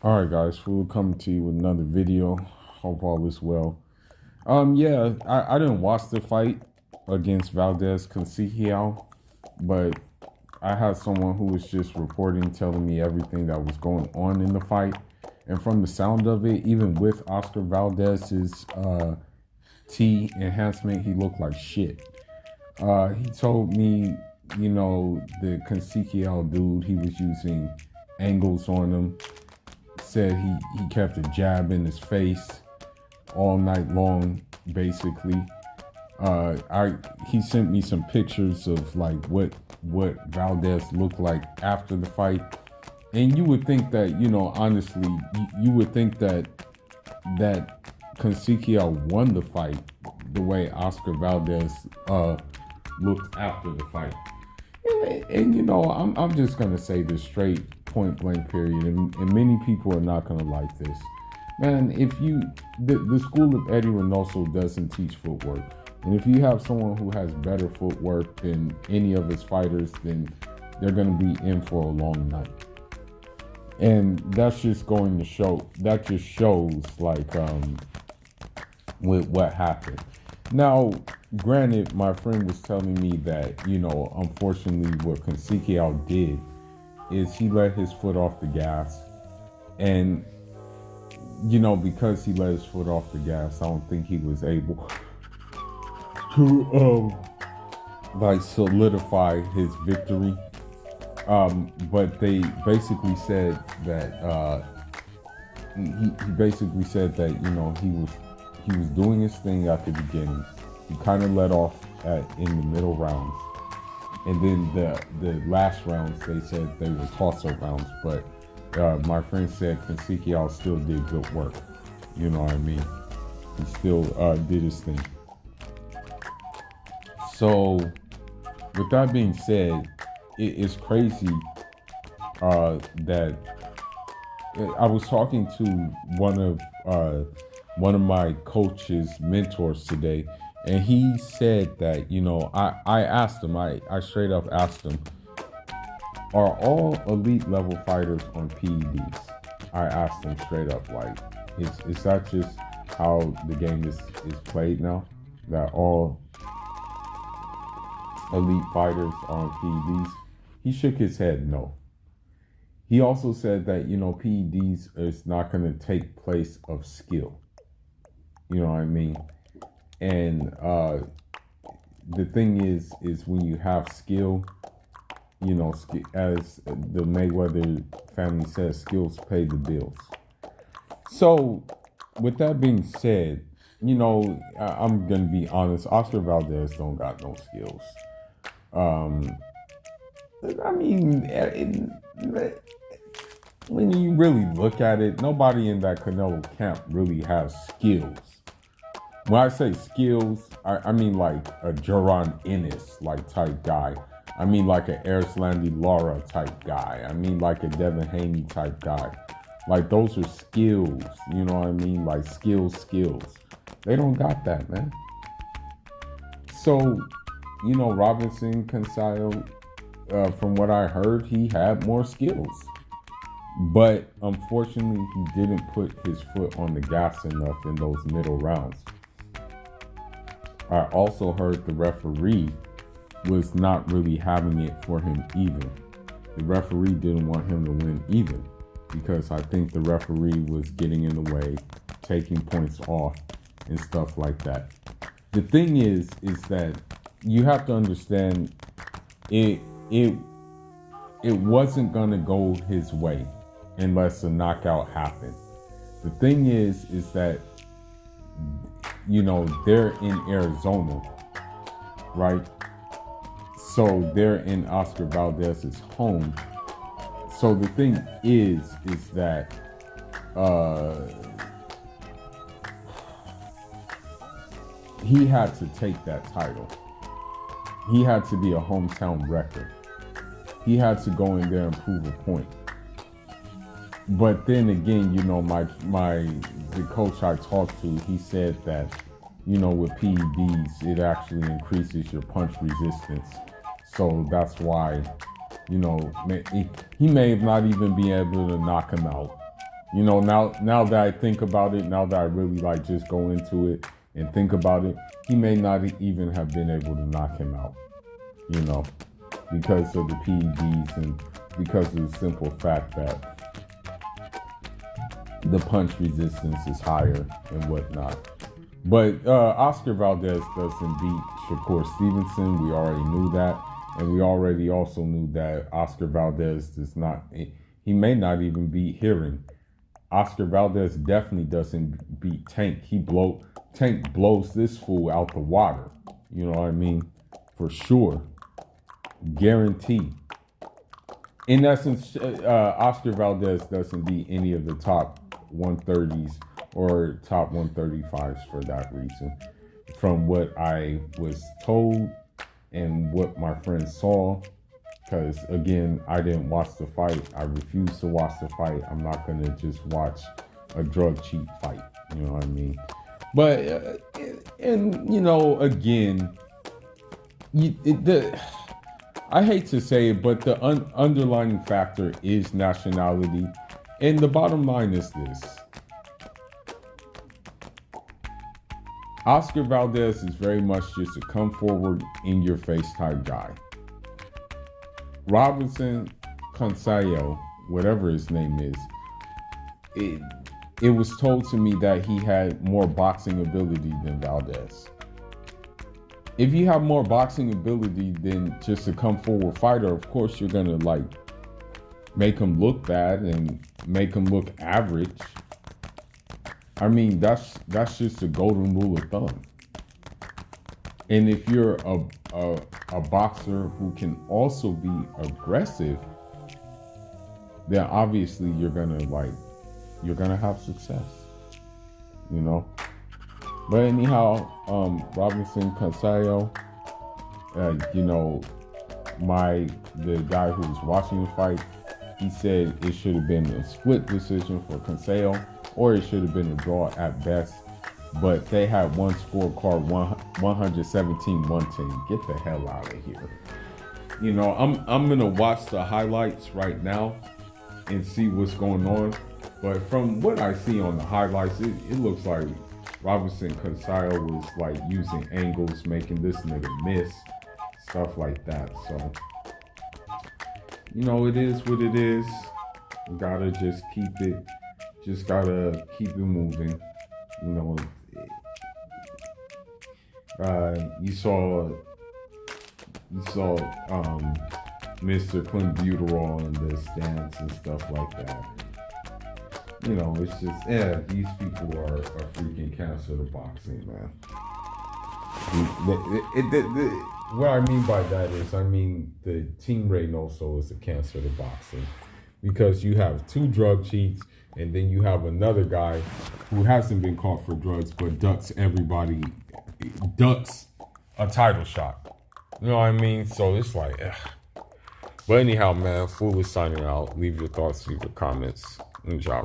All right, guys, we'll come to you with another video. Hope all is well. Yeah, I didn't watch the fight against Valdez Conceição, but I had someone who was just reporting, telling me everything that was going on in the fight. And from the sound of it, even with Oscar Valdez's T enhancement, he looked like shit. He told me, the Conceição dude, he was using angles on him. Said he kept a jab in his face all night long, basically. He sent me some pictures of like what Valdez looked like after the fight, and you would think that honestly you would think that Conceição won the fight the way Oscar Valdez looked after the fight. And I'm just gonna say this straight, point blank, period. And many people are not gonna like this, man. If the school of Eddie Reynoso doesn't teach footwork, and if you have someone who has better footwork than any of his fighters, then they're gonna be in for a long night. And that's just going to show. That just shows like with what happened. Now, granted, my friend was telling me that, unfortunately what Conceição did is he let his foot off the gas. And, because he let his foot off the gas, I don't think he was able to, solidify his victory. But they basically said that, he basically said that, he was doing his thing at the beginning. He kind of let off in the middle rounds, and then the last rounds they said they were toss-up rounds. But my friend said Conceição still did good work. You know what I mean? He still did his thing. So, with that being said, it's crazy that I was talking to one of my coach's mentors today, and he said that, I asked him, I straight up asked him, are all elite level fighters on PEDs? I asked him straight up, like, is that just how the game is played now? That all elite fighters are on PEDs? He shook his head no. He also said that, PEDs is not going to take place of skill. You know what I mean? And the thing is when you have skill, as the Mayweather family says, skills pay the bills. So, with that being said, I'm gonna be honest. Oscar Valdez don't got no skills. I mean, when you really look at it, nobody in that Canelo camp really has skills. When I say skills, I mean like a Jaron Ennis like type guy. I mean like a Erislandy Lara type guy. I mean like a Devin Haney type guy. Like those are skills, you know what I mean? Like skills. They don't got that, man. So, Robson Conceição, from what I heard, he had more skills. But unfortunately, he didn't put his foot on the gas enough in those middle rounds. I also heard the referee was not really having it for him either. The referee didn't want him to win either, because I think the referee was getting in the way, taking points off and stuff like that. The thing is that you have to understand it wasn't gonna go his way unless a knockout happened. The thing is that they're in Arizona, right? So they're in Oscar Valdez's home. So the thing is that he had to take that title. He had to be a hometown record. He had to go in there and prove a point. But then again, the coach I talked to, he said that, with PEDs, it actually increases your punch resistance. So that's why, he may have not even been able to knock him out. You know, now that I think about it, now that I really like just go into it and think about it, he may not even have been able to knock him out, you know, because of the PEDs and because of the simple fact that the punch resistance is higher and whatnot. But Oscar Valdez doesn't beat Shakur Stevenson. We already knew that. And we already also knew that Oscar Valdez does not, he may not even beat Herring. Oscar Valdez definitely doesn't beat Tank. Tank blows this fool out the water. You know what I mean? For sure. Guaranteed. In essence, Oscar Valdez doesn't beat any of the top 130s or top 135s for that reason. From what I was told and what my friends saw, because again, I didn't watch the fight. I refuse to watch the fight. I'm not going to just watch a drug cheat fight. You know what I mean? But, and you know, again, I hate to say it, but the underlying factor is nationality. And the bottom line is this. Oscar Valdez is very much just a come forward in your face type guy. Robson Conceição, whatever his name is, it was told to me that he had more boxing ability than Valdez. If you have more boxing ability than just a come forward fighter, of course you're gonna like make him look bad and make him look average. I mean, that's just the golden rule of thumb. And if you're a boxer who can also be aggressive, then obviously you're gonna have success. You know? But anyhow, Robson Conceição, you know, the guy who was watching the fight, he said it should have been a split decision for Conceição, or it should have been a draw at best. But they had one scorecard, 117-110. Get the hell out of here. You know, I'm gonna watch the highlights right now and see what's going on. But from what I see on the highlights, it looks like Robson Conceição was like using angles, making this nigga miss, stuff like that. So, you know, it is what it is. You gotta just gotta keep it moving. You know, you saw Mr. Clint Buterol in the stands and stuff like that. You know, it's just, these people are freaking cancer to boxing, man. What I mean by that is, I mean the Team Reynoso is a cancer to boxing, because you have two drug cheats, and then you have another guy who hasn't been caught for drugs, but ducks a title shot. You know what I mean? So it's like, But anyhow, man, Fool is signing out. Leave your thoughts, leave your comments. Enjoy,